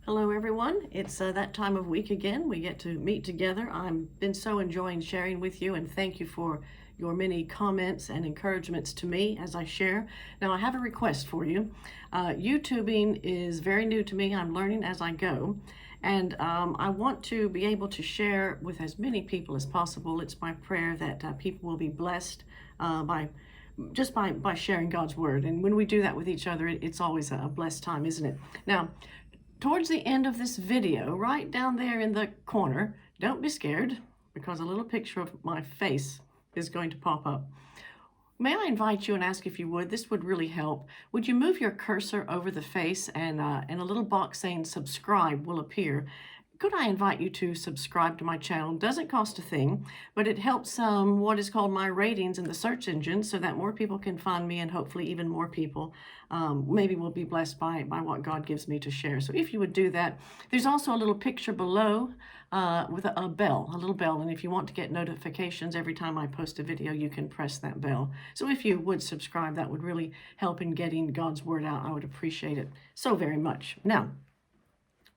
Hello everyone, it's that time of week again. We get to meet together. I've been so enjoying sharing with you, and thank you for your many comments and encouragements to me as I share. Now I have a request for you. YouTubing is very new to me. I'm learning as I go, and I want to be able to share with as many people as possible. It's my prayer that people will be blessed by sharing God's word. And when we do that with each other, it's always a blessed time, isn't it? Now, towards the end of this video, right down there in the corner, don't be scared because a little picture of my face is going to pop up. May I invite you and ask if you would, this would really help. Would you move your cursor over the face and a little box saying subscribe will appear. Could I invite you to subscribe to my channel? Doesn't cost a thing, but it helps what is called my ratings in the search engine so that more people can find me, and hopefully even more people maybe will be blessed by what God gives me to share. So if you would do that. There's also a little picture below with a bell, a little bell, and if you want to get notifications every time I post a video, you can press that bell. So if you would subscribe, that would really help in getting God's word out. I would appreciate it so very much. Now,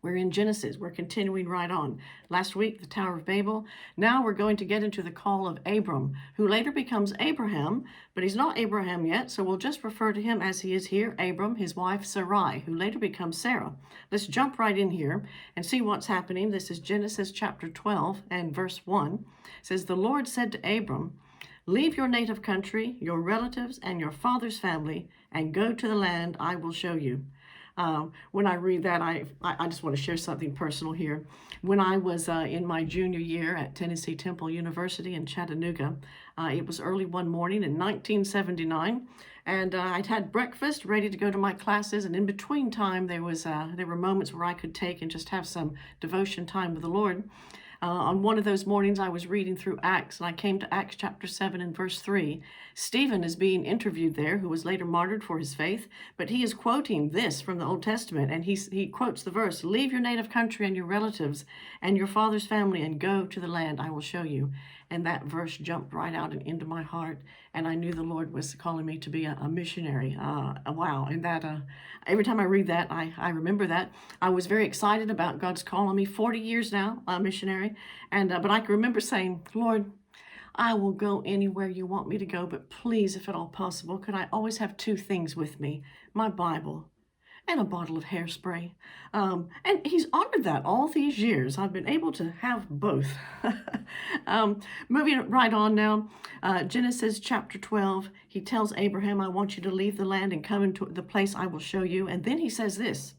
we're in Genesis. We're continuing right on. Last week, the Tower of Babel. Now we're going to get into the call of Abram, who later becomes Abraham, but he's not Abraham yet, so we'll just refer to him as he is here, Abram, his wife Sarai, who later becomes Sarah. Let's jump right in here and see what's happening. This is Genesis chapter 12 and verse 1. It says, "The Lord said to Abram, 'Leave your native country, your relatives, and your father's family, and go to the land I will show you.'" When I read that, I just want to share something personal here. When I was in my junior year at Tennessee Temple University in Chattanooga, it was early one morning in 1979, and I'd had breakfast, ready to go to my classes, and in between time, there were moments where I could take and just have some devotion time with the Lord. On one of those mornings, I was reading through Acts, and I came to Acts chapter 7 and verse 3. Stephen is being interviewed there, who was later martyred for his faith, but he is quoting this from the Old Testament, and he quotes the verse, "Leave your native country and your relatives and your father's family and go to the land I will show you." And that verse jumped right out and into my heart, and I knew the Lord was calling me to be a missionary. Wow, and that every time I read that, I remember that. I was very excited about God's call on me. 40 years now, a missionary, and but I can remember saying, "Lord, I will go anywhere you want me to go, but please, if at all possible, could I always have two things with me, my Bible and a bottle of hairspray?" And he's honored that all these years. I've been able to have both. Moving right on now, Genesis chapter 12, he tells Abraham, "I want you to leave the land and come into the place I will show you." And then he says this.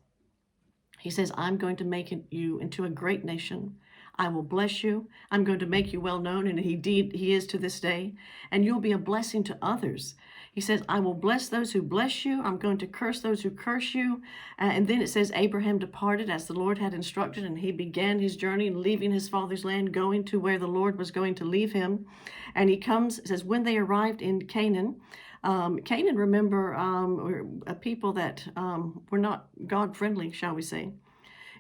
He says, "I'm going to make you into a great nation. I will bless you. I'm going to make you well known," and he is to this day, "and you'll be a blessing to others." He says, "I will bless those who bless you. I'm going to curse those who curse you." And then it says, Abraham departed as the Lord had instructed, and he began his journey, leaving his father's land, going to where the Lord was going to leave him. And he comes, it says, when they arrived in Canaan, Canaan, remember, were a people that were not God-friendly, shall we say.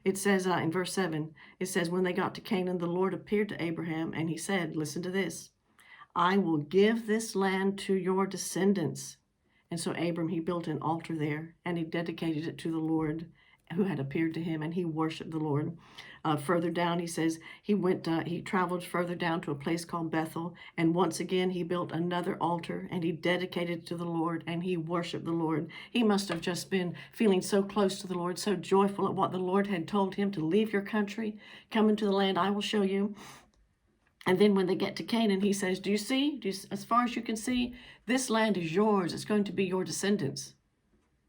It says in verse 7, it says, "When they got to Canaan, the Lord appeared to Abraham, and he said," listen to this, "I will give this land to your descendants." And so Abram, he built an altar there, and he dedicated it to the Lord who had appeared to him, and he worshiped the Lord. Further down, he says, he traveled further down to a place called Bethel, and once again, he built another altar, and he dedicated it to the Lord, and he worshiped the Lord. He must have just been feeling so close to the Lord, so joyful at what the Lord had told him to leave your country, come into the land I will show you. And then when they get to Canaan, he says, do you see, as far as you can see, this land is yours. It's going to be your descendants.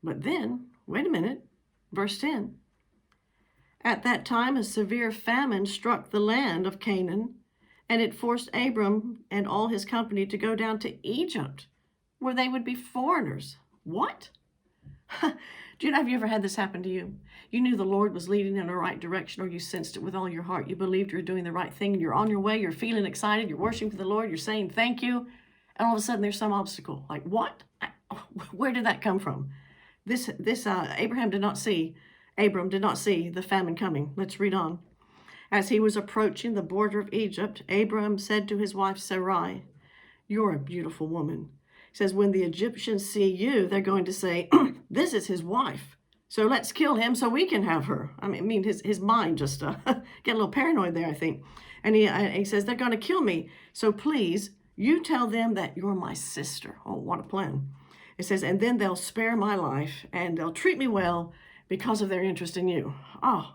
But then, wait a minute, verse 10. "At that time, a severe famine struck the land of Canaan, and it forced Abram and all his company to go down to Egypt, where they would be foreigners." What? Have you ever had this happen to you? You knew the Lord was leading in the right direction, or you sensed it with all your heart. You believed you were doing the right thing, and you're on your way, you're feeling excited, you're worshiping for the Lord, you're saying thank you, and all of a sudden there's some obstacle. Like, what? Where did that come from? Abram did not see the famine coming. Let's read on. "As he was approaching the border of Egypt, Abram said to his wife Sarai, 'You're a beautiful woman.' He says, 'When the Egyptians see you, they're going to say, this is his wife.' So let's kill him so we can have her. I mean, his mind just get a little paranoid there, I think. And he says, they're going to kill me. So please, you tell them that you're my sister. Oh, what a plan. It says, and then they'll spare my life and they'll treat me well because of their interest in you. Oh,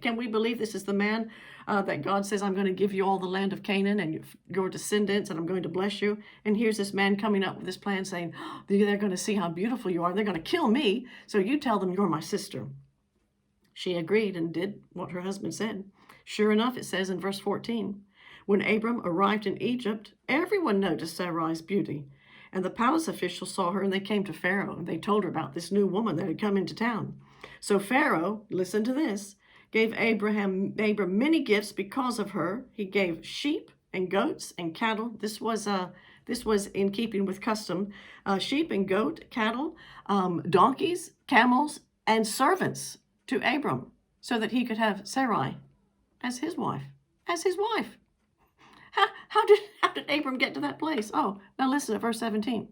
can we believe this is the man that God says, I'm going to give you all the land of Canaan and your descendants, and I'm going to bless you. And here's this man coming up with this plan saying, oh, they're going to see how beautiful you are. They're going to kill me. So you tell them you're my sister. She agreed and did what her husband said. Sure enough, it says in verse 14, when Abram arrived in Egypt, everyone noticed Sarai's beauty. And the palace officials saw her, and they came to Pharaoh, and they told her about this new woman that had come into town. So Pharaoh, listen to this, gave Abram many gifts because of her. He gave sheep and goats and cattle. This was in keeping with custom. Sheep and goat, cattle, donkeys, camels, and servants to Abram, so that he could have Sarai as his wife. How did Abram get to that place? Oh, now listen to verse 17.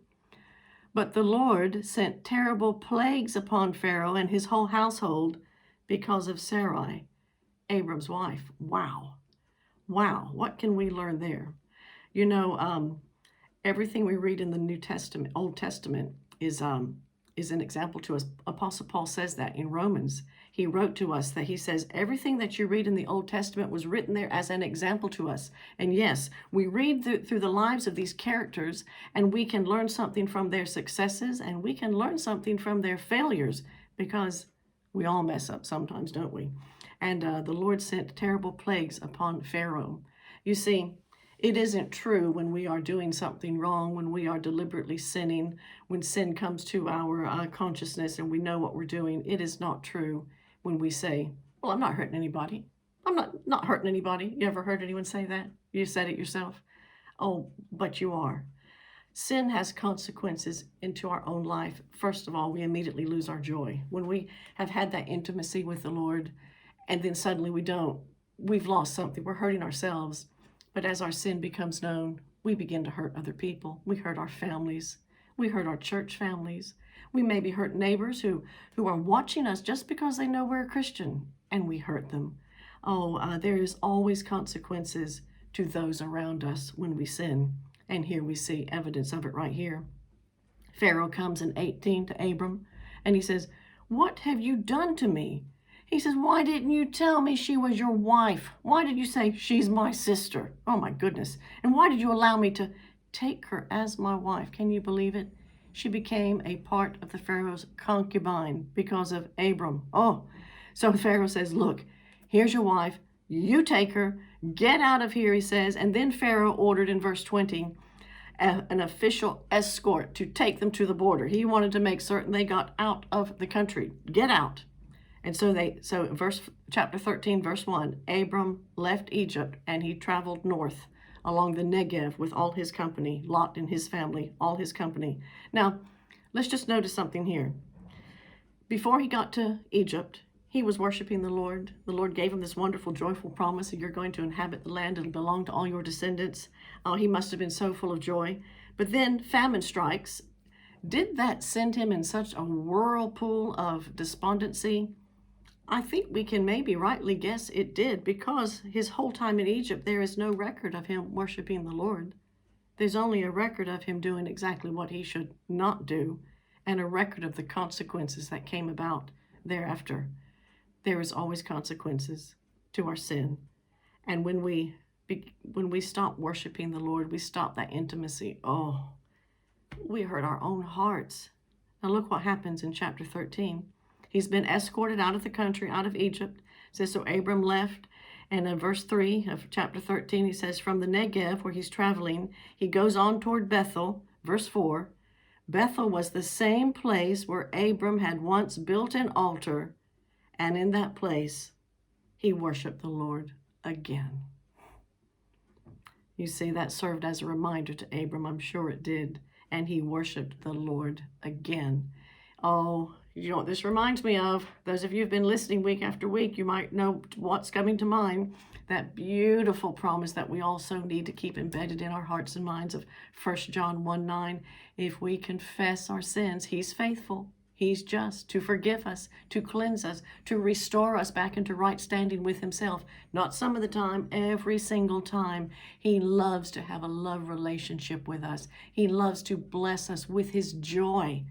But the Lord sent terrible plagues upon Pharaoh and his whole household because of Sarai, Abram's wife. Wow. What can we learn there? You know, everything we read in the New Testament, Old Testament, is an example to us. Apostle Paul says that in Romans. He wrote to us that he says everything that you read in the Old Testament was written there as an example to us. And yes, we read through the lives of these characters, and we can learn something from their successes, and we can learn something from their failures, because we all mess up sometimes, don't we? And the Lord sent terrible plagues upon Pharaoh. You see, it isn't true when we are doing something wrong, when we are deliberately sinning, when sin comes to our consciousness and we know what we're doing. It is not true when we say, well, I'm not hurting anybody. I'm not hurting anybody. You ever heard anyone say that? You said it yourself? Oh, but you are. Sin has consequences into our own life. First of all, we immediately lose our joy. When we have had that intimacy with the Lord and then suddenly we don't, we've lost something. We're hurting ourselves. But as our sin becomes known, we begin to hurt other people. We hurt our families. We hurt our church families. We maybe hurt neighbors who are watching us just because they know we're a Christian, and we hurt them. There is always consequences to those around us when we sin. And here we see evidence of it right here. Pharaoh comes in 18 to Abram, and he says, what have you done to me? He says, why didn't you tell me she was your wife? Why did you say she's my sister? Oh my goodness. And why did you allow me to take her as my wife? Can you believe it? She became a part of the Pharaoh's concubine because of Abram. Oh, so Pharaoh says, look, here's your wife. You take her. Get out of here, he says. And then Pharaoh ordered in verse 20 an official escort to take them to the border. He wanted to make certain they got out of the country. Get out. And so chapter 13, verse 1, Abram left Egypt and he traveled north along the Negev with all his company, Lot and his family, all his company. Now, let's just notice something here. Before he got to Egypt, he was worshiping the Lord. The Lord gave him this wonderful, joyful promise that you're going to inhabit the land. It'll belong to all your descendants. Oh, he must have been so full of joy. But then famine strikes. Did that send him in such a whirlpool of despondency? I think we can maybe rightly guess it did, because his whole time in Egypt, there is no record of him worshiping the Lord. There's only a record of him doing exactly what he should not do, and a record of the consequences that came about thereafter. There is always consequences to our sin. And when we stop worshiping the Lord, we stop that intimacy. Oh, we hurt our own hearts. Now look what happens in chapter 13. He's been escorted out of the country, out of Egypt. It says, so Abram left. And in verse 3 of chapter 13, he says, from the Negev, where he's traveling, he goes on toward Bethel. Verse 4, Bethel was the same place where Abram had once built an altar, and in that place he worshiped the Lord again. You see, that served as a reminder to Abram. I'm sure it did. And he worshiped the Lord again. Oh, you know what this reminds me of? Those of you who've been listening week after week, you might know what's coming to mind. That beautiful promise that we also need to keep embedded in our hearts and minds of 1 John 1:9. If we confess our sins, he's faithful. He's just to forgive us, to cleanse us, to restore us back into right standing with himself. Not some of the time, every single time. He loves to have a love relationship with us. He loves to bless us with his joy.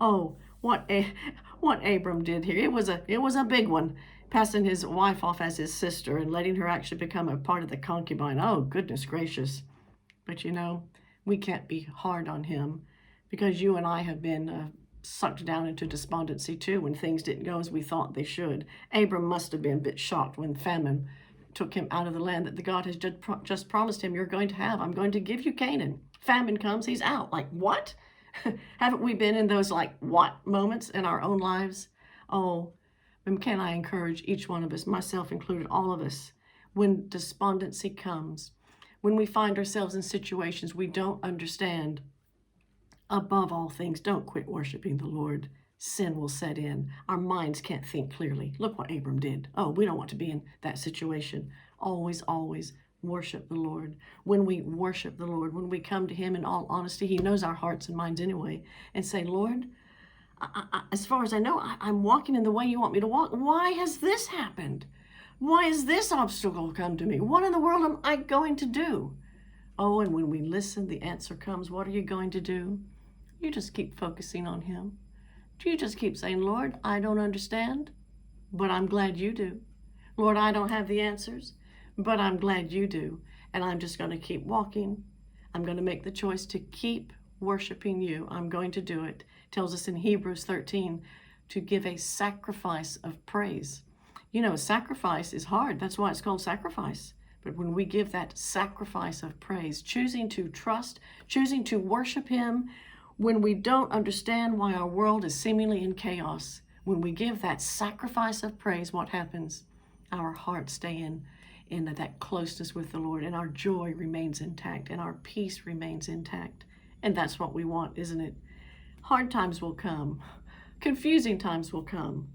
Oh, what Abram did here. It was a big one, passing his wife off as his sister and letting her actually become a part of the concubine. Oh, goodness gracious. But you know, we can't be hard on him, because you and I have been sucked down into despondency too when things didn't go as we thought they should. Abram must have been a bit shocked when famine took him out of the land that the God has just promised him, you're going to have. I'm going to give you Canaan. Famine comes, he's out. Like, what? Haven't we been in those like what moments in our own lives? Oh, and can I encourage each one of us, myself included, all of us, when despondency comes, when we find ourselves in situations we don't understand, above all things, don't quit worshiping the Lord. Sin will set in. Our minds can't think clearly. Look what Abram did. Oh, we don't want to be in that situation. Always, always worship the Lord. When we worship the Lord, when we come to him in all honesty, he knows our hearts and minds anyway, and say, Lord, as far as I know, I'm walking in the way you want me to walk. Why has this happened? Why has this obstacle come to me? What in the world am I going to do? Oh, and when we listen, the answer comes. What are you going to do? You just keep focusing on him. You just keep saying, Lord, I don't understand, but I'm glad you do. Lord, I don't have the answers, but I'm glad you do. And I'm just going to keep walking. I'm going to make the choice to keep worshiping you. I'm going to do it. It tells us in Hebrews 13 to give a sacrifice of praise. You know, sacrifice is hard. That's why it's called sacrifice. But when we give that sacrifice of praise, choosing to trust, choosing to worship him, when we don't understand why our world is seemingly in chaos, when we give that sacrifice of praise, what happens? Our hearts stay in that closeness with the Lord, and our joy remains intact, and our peace remains intact. And that's what we want, isn't it? Hard times will come. Confusing times will come.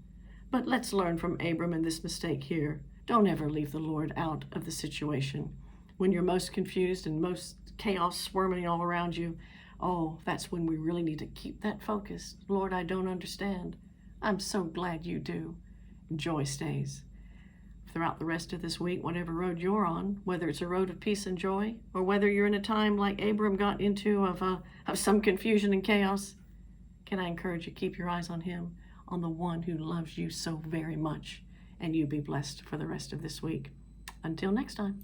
But let's learn from Abram and this mistake here. Don't ever leave the Lord out of the situation. When you're most confused and most chaos swirling all around you, oh, that's when we really need to keep that focus. Lord, I don't understand. I'm so glad you do. Joy stays. Throughout the rest of this week, whatever road you're on, whether it's a road of peace and joy, or whether you're in a time like Abram got into of some confusion and chaos, can I encourage you, keep your eyes on him, on the one who loves you so very much, and you be blessed for the rest of this week. Until next time.